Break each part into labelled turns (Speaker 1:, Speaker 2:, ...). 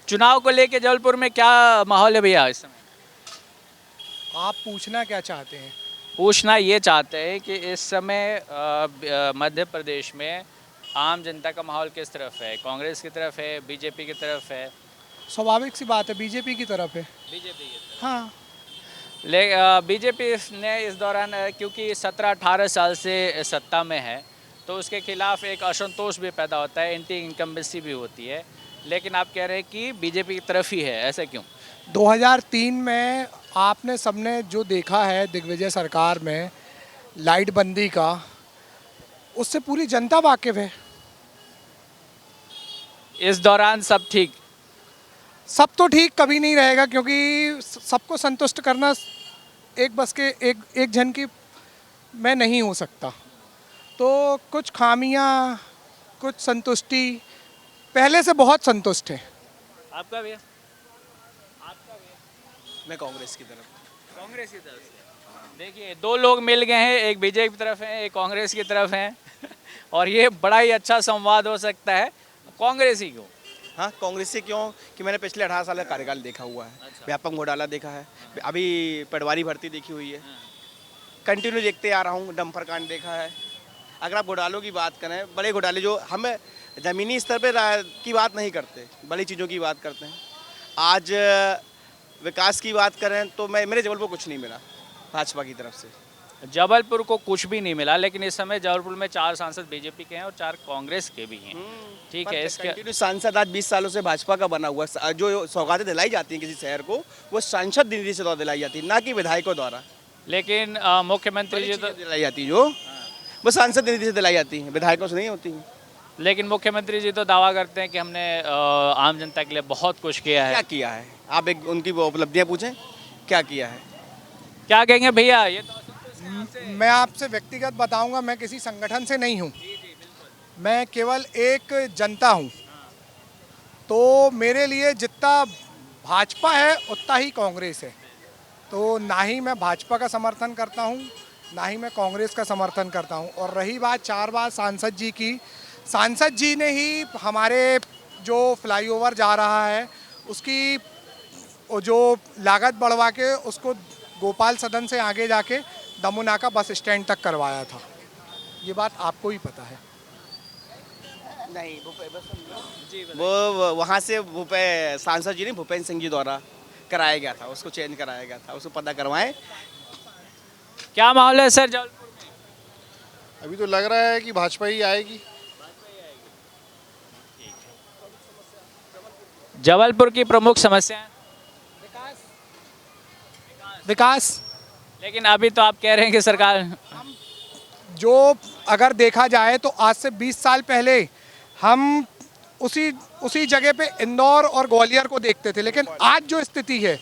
Speaker 1: चुनाव को लेके जबलपुर में क्या माहौल है भैया इस समय?
Speaker 2: आप पूछना क्या चाहते हैं?
Speaker 1: पूछना ये चाहते हैं कि इस समय मध्य प्रदेश में आम जनता का माहौल किस तरफ है? कांग्रेस की तरफ है, बीजेपी की तरफ है?
Speaker 2: स्वाभाविक सी बात है, बीजेपी की तरफ है।
Speaker 1: बीजेपी की तरफ।
Speaker 2: हाँ।
Speaker 1: बीजेपी ने इस दौरान क्योंकि 17-18 साल से सत्ता में है, तो उसके खिलाफ एक असंतोष भी पैदा होता है, एंटी इनकम्बेंसी भी होती है, लेकिन आप कह रहे हैं कि बीजेपी की तरफ ही है, ऐसा क्यों?
Speaker 2: 2003 में आपने सबने जो देखा है दिग्विजय सरकार में लाइट बंदी का, उससे पूरी जनता वाकिफ है।
Speaker 1: इस दौरान सब ठीक?
Speaker 2: सब तो ठीक कभी नहीं रहेगा, क्योंकि सबको संतुष्ट करना एक बस के एक जन की में नहीं हो सकता। तो कुछ खामियां, कुछ संतुष्टि, पहले से बहुत संतुष्ट है।
Speaker 1: आपका भैया?
Speaker 3: मैं कांग्रेस की तरफ।
Speaker 1: कांग्रेस की तरफ से। देखिए, दो लोग मिल गए हैं, एक बीजेपी की तरफ है, एक कांग्रेस की तरफ है और ये बड़ा ही अच्छा संवाद हो सकता है। कांग्रेस ही क्यों?
Speaker 3: हाँ, कांग्रेस से क्यों कि मैंने पिछले 18 साल का कार्यकाल देखा हुआ है।
Speaker 1: अच्छा।
Speaker 3: व्यापक घोटाला देखा है, अभी पटवारी भर्ती देखी हुई है, कंटिन्यू देखते आ रहा हूँ। डंपर कांड देखा है। अगर आप घोटालों की बात करें, बड़े घोटाले जो हमें ज़मीनी स्तर पे की बात नहीं करते, बड़ी चीज़ों की बात करते हैं। आज विकास की बात करें तो मेरे जबलपुर कुछ नहीं मिला भाजपा की तरफ से।
Speaker 1: जबलपुर को कुछ भी नहीं मिला, लेकिन इस समय जबलपुर में 4 सांसद बीजेपी के हैं और 4 कांग्रेस के भी हैं। ठीक है, इसके
Speaker 3: कंटिन्यू सांसद आज 20 सालों से भाजपा का बना हुआ है। जो सौगातें दिलाई जाती हैं किसी शहर को, वो सांसद निधि से दिलाई जाती है, ना कि विधायकों द्वारा।
Speaker 1: लेकिन मुख्यमंत्री जी तो
Speaker 3: दिलाई जाती है जो वो सांसद निधि से दिलाई जाती है, विधायकों से नहीं होती है।
Speaker 1: लेकिन मुख्यमंत्री जी तो दावा करते हैं कि हमने आम जनता के लिए बहुत कुछ किया
Speaker 3: क्या
Speaker 1: है।
Speaker 3: किया है? आप एक उनकी वो उपलब्धियां पूछें, क्या किया है?
Speaker 1: क्या कहेंगे भैया? ये तो असंतोष है आपसे।
Speaker 2: मैं आपसे व्यक्तिगत बताऊंगा, मैं किसी संगठन से नहीं हूँ, मैं केवल एक जनता हूँ। तो मेरे लिए जितना भाजपा है उतना ही कांग्रेस है। तो ना ही मैं भाजपा का समर्थन करता हूँ, ना ही मैं कांग्रेस का समर्थन करता हूँ। और रही बात 4 बार सांसद जी की, सांसद जी ने ही हमारे जो फ्लाईओवर जा रहा है उसकी वो जो लागत बढ़वा के उसको गोपाल सदन से आगे जाके दमुनाका बस स्टैंड तक करवाया था। ये बात आपको ही पता है।
Speaker 3: नहीं, वो वहाँ से सांसद जी ने भूपेंद्र सिंह जी द्वारा कराया गया था, उसको चेंज कराया गया था, उसको पता करवाएं।
Speaker 1: क्या माहौल है सर जबलपुर में?
Speaker 4: अभी तो लग रहा है कि भाजपा ही आएगी।
Speaker 1: जबलपुर की प्रमुख समस्याएं?
Speaker 2: विकास।
Speaker 1: लेकिन अभी तो आप कह रहे हैं कि सरकार
Speaker 2: जो अगर देखा जाए तो आज से 20 साल पहले हम उसी जगह पे इंदौर और ग्वालियर को देखते थे, लेकिन आज जो स्थिति है,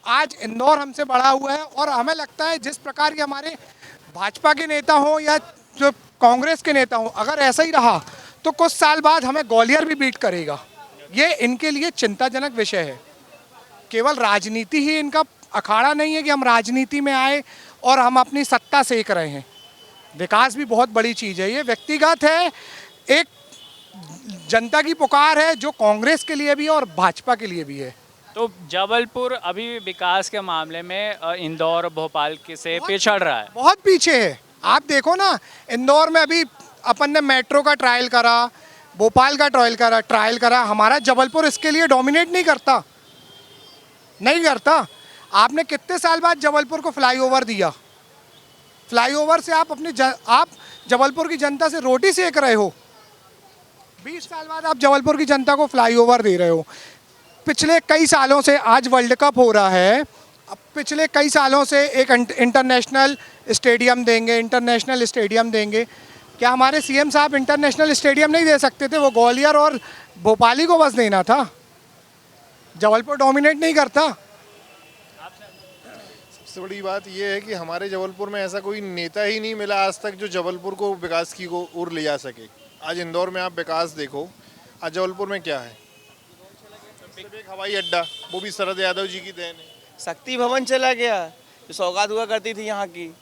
Speaker 2: आज इंदौर हमसे बड़ा हुआ है। और हमें लगता है जिस प्रकार के हमारे भाजपा के नेता हों या जो कांग्रेस के नेता हों, अगर ऐसा ही रहा तो कुछ साल बाद हमें ग्वालियर भी बीट करेगा। ये इनके लिए चिंताजनक विषय है। केवल राजनीति ही इनका अखाड़ा नहीं है कि हम राजनीति में आए और हम अपनी सत्ता सेक रहे हैं। विकास भी बहुत बड़ी चीज़ है, ये व्यक्तिगत है, एक जनता की पुकार है जो कांग्रेस के लिए भी और भाजपा के लिए भी है।
Speaker 1: तो जबलपुर अभी भी विकास के मामले में इंदौर भोपाल के से पिछड़ रहा है।
Speaker 2: बहुत पीछे है। आप देखो ना, इंदौर में अभी अपन ने मेट्रो का ट्रायल करा, भोपाल का ट्रायल करा, हमारा जबलपुर इसके लिए डोमिनेट नहीं करता। आपने कितने साल बाद जबलपुर को फ्लाईओवर दिया? फ्लाईओवर से आप आप जबलपुर की जनता से रोटी सेक रहे हो। 20 साल बाद आप जबलपुर की जनता को फ्लाईओवर दे रहे हो। पिछले कई सालों से, आज वर्ल्ड कप हो रहा है, पिछले कई सालों से एक इंटरनेशनल स्टेडियम देंगे। क्या हमारे सीएम साहब इंटरनेशनल स्टेडियम नहीं दे सकते थे? वो ग्वालियर और भोपाल ही को बस देना था। जबलपुर डोमिनेट नहीं करता।
Speaker 4: सबसे बड़ी बात यह है कि हमारे जबलपुर में ऐसा कोई नेता ही नहीं मिला आज तक जो जबलपुर को विकास की ओर ले जा सके। आज इंदौर में आप विकास देखो, आज जबलपुर में क्या है? सिर्फ एक हवाई अड्डा, वो भी शरद यादव जी की देन है।
Speaker 3: शक्ति भवन चला गया, जो सौगात हुआ करती थी यहाँ की,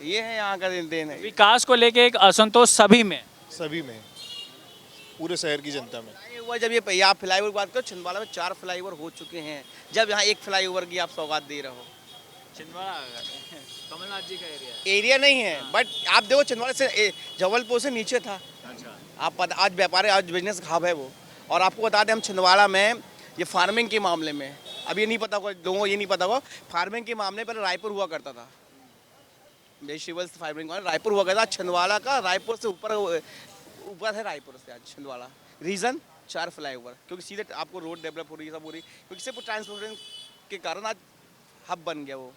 Speaker 3: ये है यहाँ का देन है।
Speaker 1: विकास को लेके एक असंतोष सभी में।
Speaker 4: सभी में पूरे शहर की जनता में।
Speaker 3: ये हुआ जब ये आप फ्लाईओवर की बात करो, छिंदवाड़ा में 4 फ्लाईओवर हो चुके हैं, जब यहाँ एक फ्लाईओवर की आप सौगात दे रहे हो।
Speaker 1: छिंदवाड़ा कमलनाथ जी का एरिया है।
Speaker 3: एरिया नहीं है, बट आप देखो छिंदवाड़ा से जबलपुर से नीचे था।
Speaker 1: अच्छा।
Speaker 3: आप पता, आज व्यापार है, आज बिजनेस हब है वो। और आपको बता दें हम छिंदवाड़ा में ये फार्मिंग के मामले में, अब ये नहीं पता होगा लोगों को, ये नहीं पता होगा, फार्मिंग के मामले पर रायपुर हुआ करता था, वेजिटेबल्स फार्मिंग रायपुर हुआ करता था। छिंदवाड़ा का रायपुर से ऊपर है, रायपुर से आज छिंदवाड़ा। रीज़न 4 फ्लाईओवर, क्योंकि सीधे आपको रोड डेवलप हो रही है, सब हो रही है, क्योंकि सिर्फ ट्रांसपोर्टेशन के कारण आज हब बन गया वो।